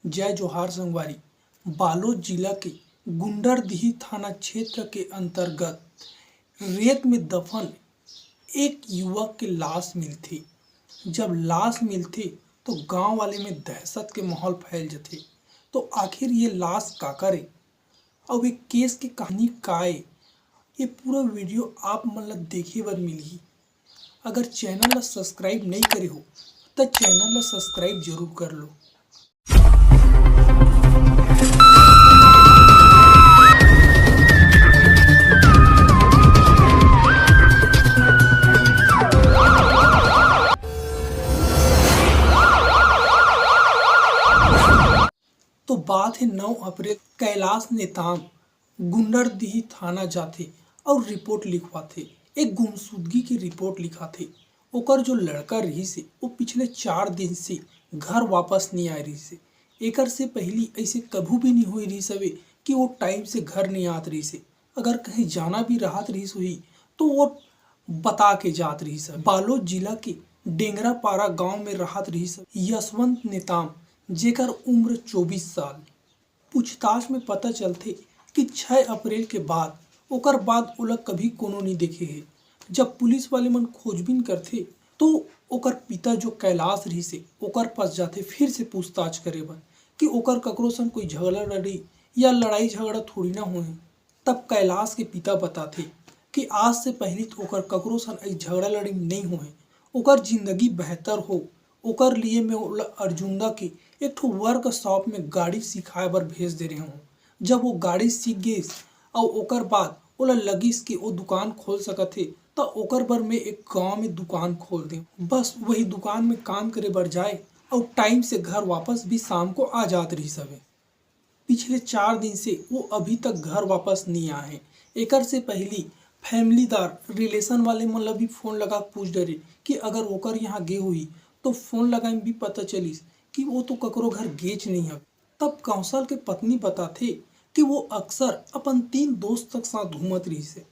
जय जोहार संगवारी। बालोद जिला के गुंडरदिही थाना क्षेत्र के अंतर्गत रेत में दफन एक युवक की लाश मिली थी। जब लाश मिलती तो गांव वाले में दहशत के माहौल फैल जाते। तो आखिर ये लाश का करे और ये केस की कहानी का है, ये पूरा वीडियो आप मतलब देखे बर मिली। अगर चैनल ला सब्सक्राइब नहीं करे हो तो चैनल ला सब्सक्राइब जरूर कर लो। तो बात है 9 अप्रैल कैलाश नेताम गुंडरदिही थाना जाते और रिपोर्ट लिखवाते। एक गुमशुदगी की रिपोर्ट लिखाते। ओकर जो लड़का रही से वो पिछले 4 दिन से घर वापस नहीं आ रही से। एकर से पहली ऐसे कभी भी नहीं हुई रही सवे कि वो टाइम से घर नहीं आत रही से। अगर कहीं जाना भी राहत रही हुई तो वो बता के जात रही सब। बालोद जिला के डेंगरापारा गांव में राहत रही सब यशवंत नेताम, जेकर उम्र 24 साल। पूछताछ में पता चलते कि 6 अप्रैल के बाद ओकर बाद ओला कभी कोनो नहीं देखे है। जब पुलिस वाले मन खोजबीन करते तो ओकर पिता जो कैलाश रही से ओकर पास जाते फिर से पूछताछ करे बर कि ओकर ककरो संग कोई झगड़ा लड़ी या लड़ाई झगड़ा थोड़ी ना हुए। तब कैलाश के पिता बताते कि आज से पहले तो ओकर ककरो संग झगड़ा लड़ी नहीं हुए। ओकर जिंदगी बेहतर हो ओकर लिए मैं ओला अर्जुंदा के एक ठो वर्कशॉप में गाड़ी सिखाए बर भेज दे रहे हूँ। जब वो गाड़ी सीख गई और ओकर बाद ओला लगिस कि वो दुकान खोल सकत है तो ओकर बर मैं एक गांव में दुकान खोल दे। बस वही दुकान में काम करे बर जाए और टाइम से घर वापस भी शाम को आ जात रही सवे। पिछले 4 दिन से वो अभी तक घर वापस नहीं आए। एकर से पहली फैमिलीदार रिलेशन वाले मतलब भी फोन लगा पूछ डरे कि अगर ओकर यहाँ गे हुई तो फोन लगाए भी पता चलिस कि वो तो ककरो घर गेच नहीं है। तब कौशल के पत्नी बताते कि वो अक्सर अपन 3 दोस्त तक साथ घूमत रही से।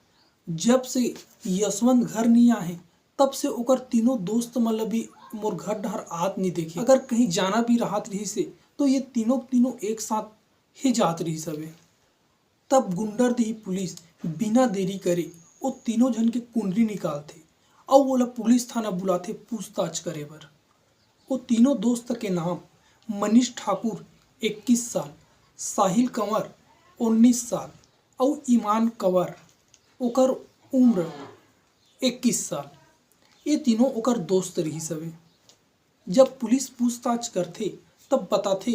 जब से यशवंत घर नहीं आए तब से ओकर तीनों दोस्त मतलब भी मोर घर डहर आत नहीं देखे। अगर कहीं जाना भी राहत रही से तो ये तीनों एक साथ ही जात रही सवे। तब गुंडरदिही पुलिस बिना देरी करे वो तीनों जन के कुंडली निकालते और वो पुलिस थाना बुलाते पूछताछ करे बर। वो तीनों दोस्त के नाम मनीष ठाकुर 21 साल, साहिल कंवर 19 साल और ईमान कंवर ओकर उम्र 21 साल। ये तीनों ओकर दोस्त रही सवे। जब पुलिस पूछताछ करते तब बताते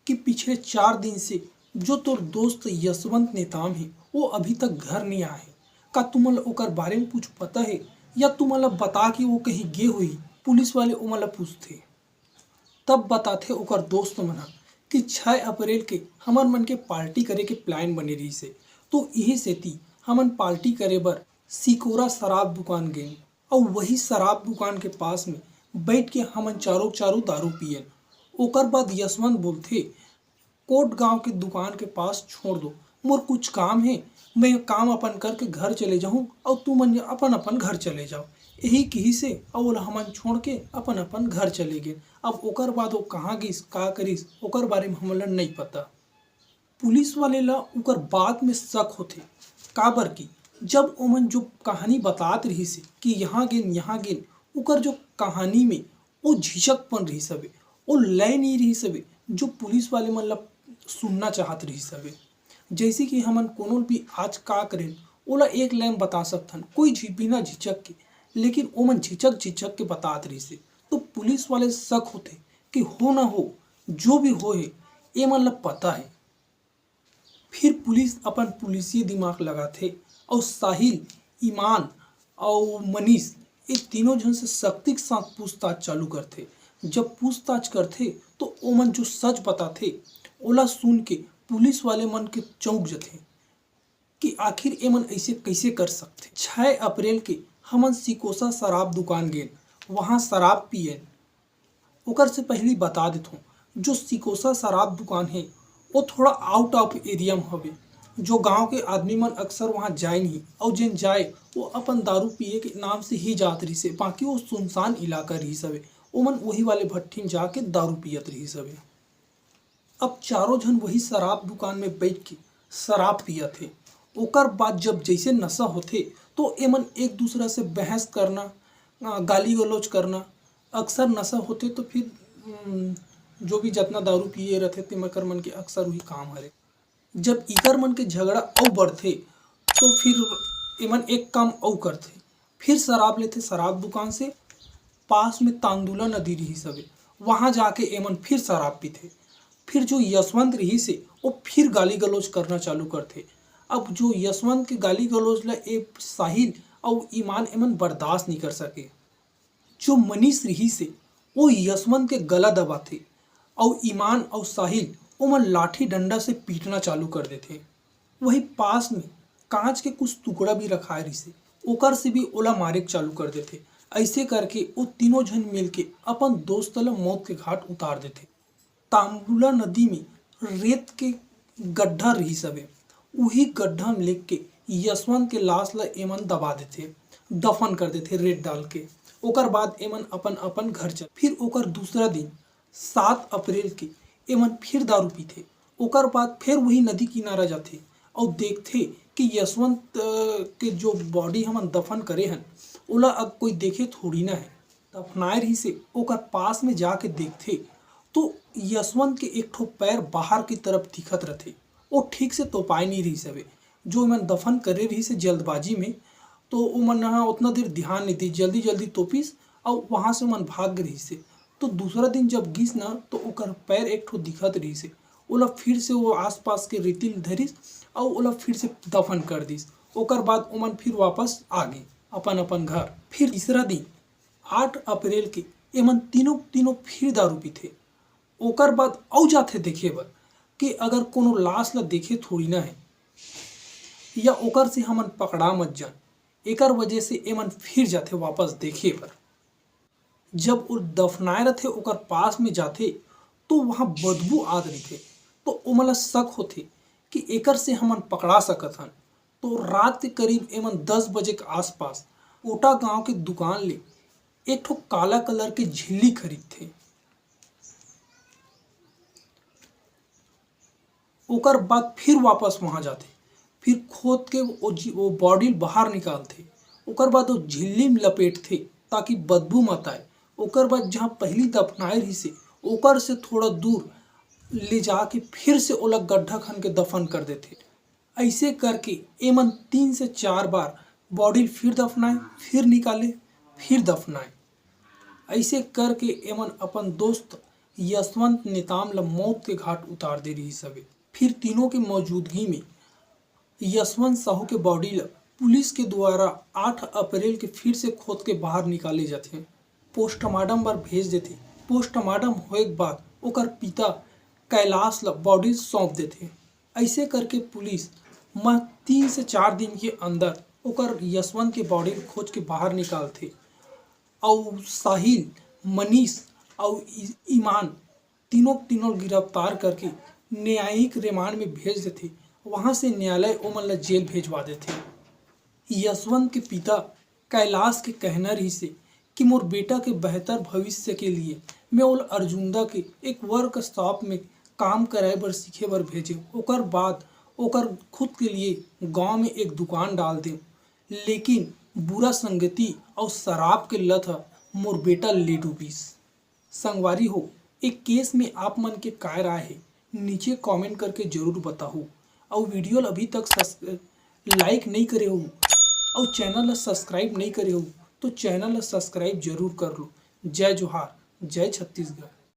कि पिछले 4 दिन से जो तोर दोस्त यशवंत नेताम है वो अभी तक घर नहीं आए। का तुमला ओकर बारे में कुछ पता है या तुमला बता कि वो कहीं गे हुई? पुलिस वाले उमला पूछते। तब बताते ओकर दोस्त मना कि 6 अप्रैल के हमन मन के पार्टी करे के प्लान बने रही से। तो यही सेती हमन पार्टी करे बर सिकोरा शराब दुकान गए और वही शराब दुकान के पास में बैठ के हमन चारों दारू पियन। ओकर बाद यशवंत बोलते कोट गांव के दुकान के पास छोड़ दो, मोर कुछ काम है, मैं काम अपन करके घर चले जाऊँ और तुम मन अपन घर चले जाओ। यही कही से और हमन छोड़ के अपन घर चले गए। अब ओकर बाद वो कहाँ गिस का करिस ओकर बारे में हमला नहीं पता। पुलिस वाले ला ओकर बात में शक होते काबर की जब ओमन जो कहानी बातात रही से कि यहाँ गेन ओकर जो कहानी में वो झिझकपन रही सवे, वो लय नहीं रही सवे जो पुलिस वाले मतलब सुनना चाहत रही सवे। जैसे कि हमन कोनो भी आज का करें ओला एक लाइन बता सकथन कोई बिना झिझक के, लेकिन ओमन झिझक के बातात रही से। तो पुलिस वाले शक होते कि हो ना हो जो भी हो है ये मतलब पता है। फिर पुलिस अपन पुलिसी दिमाग लगाते और साहिल, ईमान और मनीष ये तीनों जन से सख्ती के साथ पूछताछ चालू करते। जब पूछताछ करते तो ओमन जो सच बताते ओला सुन के पुलिस वाले मन के चौंक जाते कि आखिर ये मन ऐसे कैसे कर सकते। 6 अप्रैल के हमन सिकोसा शराब दुकान गए, वहाँ शराब पिए। ओकर से पहले बता देता हूँ जो सिकोसा शराब दुकान है वो थोड़ा आउट ऑफ एरिया में हवे। जो गांव के आदमी मन अक्सर वहाँ जाए नहीं और जिन जाए वो अपन दारू पिए के नाम से ही जात रही से। बाकी वो सुनसान इलाका रही सवे, ओमन वही वाले भट्टी में जाके दारू पियत रही सवे। अब चारों जन वही शराब दुकान में बैठ के शराब पिया थे। ओकर बाद जब जैसे नशा होथे तो एमन एक दूसरा से बहस करना, गाली गलौज करना। अक्सर नशा होते तो फिर जो भी जितना दारू पिए रहते तेमकर मन के अक्सर वही काम हरे। जब इकर मन के झगड़ा अउ बढ़थे तो फिर एमन एक काम अउ करथे, फिर शराब लेथे शराब दुकान से। पास में तांदुला नदी रही सवे, वहाँ जाके एमन फिर शराब पीथे। फिर जो यशवंत रही से वो फिर गाली गलौज करना चालू करथे। अब जो यशवंत के गाली गलौज ला ए साहिल और ईमान एमन बर्दाश्त नहीं कर सके। जो मनीष रही से वो यशवंत के गला दबाथे और ईमान और साहिल ओमन लाठी डंडा से पीटना चालू कर देथे। वही पास में कांच के कुछ टुकड़ा भी रखाए रही से ओकर से भी ओला मारे चालू कर देथे। ऐसे करके वो तीनों जन मिलके अपन दोस्त ला मौत के घाट उतार देथे। तांबुला नदी में रेत के गड्ढा रही सवे, वही गड्ढा में लेके के यशवंत के लाश ला एमन दबा देथे, दफन कर देथे रेत डाल के। ओकर बाद एमन अपन अपन घर चल। फिर ओकर दूसरा दिन 7 अप्रैल के एमन फिर दारू पीथे। ओकर बाद फिर वही नदी किनारा जाथे और देखथे कि यशवंत के जो बॉडी हमन दफन करे हन ओला अब कोई देखे थोड़ी ना है। दफनाए रही से ओकर पास में जाके देखथे तो यशवंत के एक ठो पैर बाहर की तरफ दिखत रथे। वो ठीक से तोपाए नहीं रही सवे। जो मन दफन करे रही से जल्दबाजी में तो वो मन उतना देर ध्यान नहीं दी, जल्दी जल्दी तोपिस और वहाँ से मन भाग रही से। तो दूसरा दिन जब गिस ना तो ओकर पैर एक ठो दिखत रही से। ओला फिर से वो आसपास के रेतिल धरिस और ओला फिर से दफन कर दिस। ओकर बाद ओमन फिर वापस आ गए अपन अपन घर। फिर तीसरा दिन 8 अप्रैल के एमन तीनों तीनों फिर दारू पीथे। ओकर बाद औ जाथे देखे बर कि अगर कोनो लाश ला देखे थोड़ी ना है या ओकर से हमन पकड़ा मत जान। एकर वजह से एमन फिर जाथे वापस देखे बर। जब वो दफनाए रथे ओकर पास में जाथे तो वहाँ बदबू आत रही। तो ओमन ला शक होथे कि एकर से हमन पकड़ा सकत हन। तो रात के करीब एमन 10 बजे के आसपास ओटा गांव के दुकान ले एक ठो काला कलर के झिल्ली खरीदथे। ओकर बाद फिर वापस वहाँ जाते, फिर खोद के वो बॉडी बाहर निकालते। ओकर बाद वो झिल्ली में लपेटते ताकि बदबू मत आए। ओकर बाद जहाँ पहली दफनाए रही से ओकर से थोड़ा दूर ले जाके फिर से ओला गड्ढा खन के दफन कर देते। ऐसे करके एमन 3 से 4 बार बॉडी फिर दफनाए, फिर निकाले, फिर दफनाए। ऐसे करके एमन अपन दोस्त यशवंत नेताम ला मौत के घाट उतार दे रही सवे। फिर तीनों के मौजूदगी में यशवंत साहू के बॉडी ला पुलिस के द्वारा 8 अप्रैल के फिर से खोद के बाहर निकाले जाते, पोस्टमार्टम पर भेज देते। पोस्टमार्टम होए के बाद ओकर पिता कैलाश ला बॉडी सौंप देते। ऐसे करके पुलिस 3 से 4 दिन के अंदर ओकर यशवंत के बॉडी खोज के बाहर निकालते और साहिल, मनीष और ईमान तीनों गिरफ्तार करके न्यायिक रिमांड में भेज देते। वहाँ से न्यायालय ओमन ला जेल भेजवा देते। यशवंत के पिता कैलाश के कहना रही से कि मोर बेटा के बेहतर भविष्य के लिए मैं ओला अर्जुंदा के एक वर्क शॉप में काम कराए बर सीखे बर भेजे। ओकर बाद ओकर खुद के लिए गांव में एक दुकान डाल दे। लेकिन बुरा संगति और शराब के लत मोर बेटा ले डूबिस। संगवारी हो, एक केस में आप मन के काय राय है नीचे कमेंट करके जरूर बताओ। और वीडियो अभी तक लाइक नहीं करे हो और चैनल ला सब्सक्राइब नहीं करे हो तो चैनल ला सब्सक्राइब जरूर कर लो। जय जोहार, जय छत्तीसगढ़।